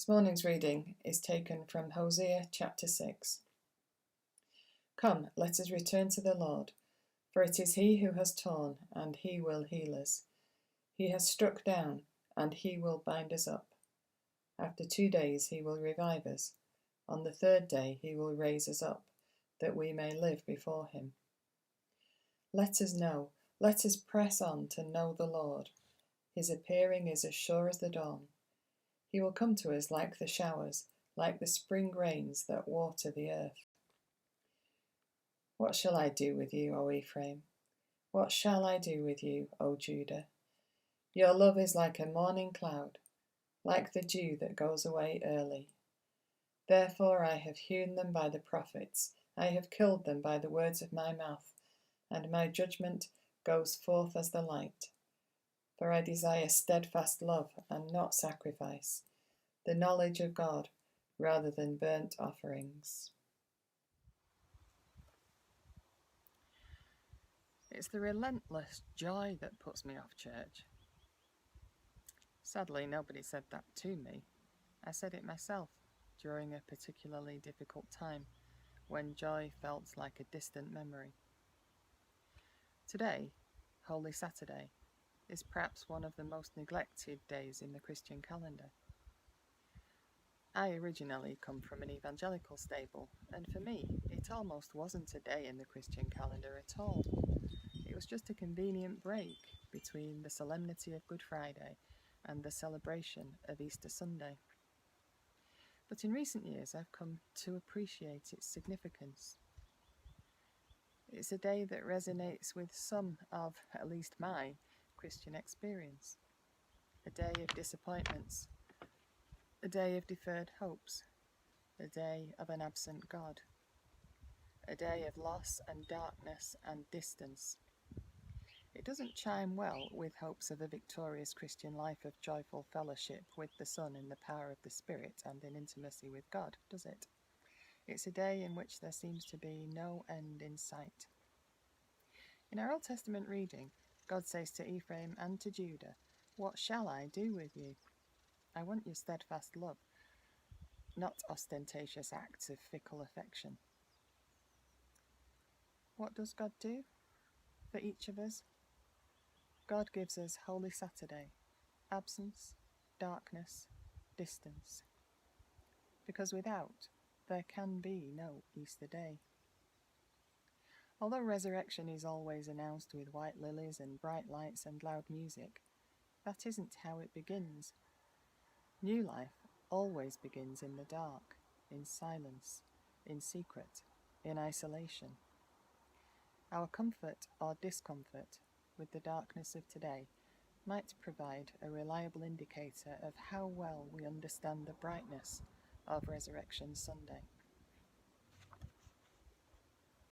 This morning's reading is taken from Hosea chapter 6. Come, let us return to the Lord, for it is he who has torn, and he will heal us. He has struck down, and he will bind us up. After 2 days he will revive us. On the third day he will raise us up, that we may live before him. Let us press on to know the Lord. His appearing is as sure as the dawn. He will come to us like the showers, like the spring rains that water the earth. What shall I do with you, O Ephraim? What shall I do with you, O Judah? Your love is like a morning cloud, like the dew that goes away early. Therefore I have hewn them by the prophets, I have killed them by the words of my mouth, and my judgment goes forth as the light. For I desire steadfast love and not sacrifice, the knowledge of God rather than burnt offerings. It's the relentless joy that puts me off church. Sadly, nobody said that to me. I said it myself during a particularly difficult time when joy felt like a distant memory. Today, Holy Saturday, is perhaps one of the most neglected days in the Christian calendar. I originally come from an evangelical stable, and for me, it almost wasn't a day in the Christian calendar at all. It was just a convenient break between the solemnity of Good Friday and the celebration of Easter Sunday. But in recent years, I've come to appreciate its significance. It's a day that resonates with some of, at least my, Christian experience. A day of disappointments, a day of deferred hopes, a day of an absent God, a day of loss and darkness and distance. It doesn't chime well with hopes of a victorious Christian life of joyful fellowship with the Son in the power of the Spirit and in intimacy with God, does it? It's a day in which there seems to be no end in sight. In our Old Testament reading, God says to Ephraim and to Judah, "What shall I do with you? I want your steadfast love, not ostentatious acts of fickle affection." What does God do for each of us? God gives us Holy Saturday, absence, darkness, distance. Because without, there can be no Easter day. Although resurrection is always announced with white lilies and bright lights and loud music, that isn't how it begins. New life always begins in the dark, in silence, in secret, in isolation. Our comfort or discomfort with the darkness of today might provide a reliable indicator of how well we understand the brightness of Resurrection Sunday.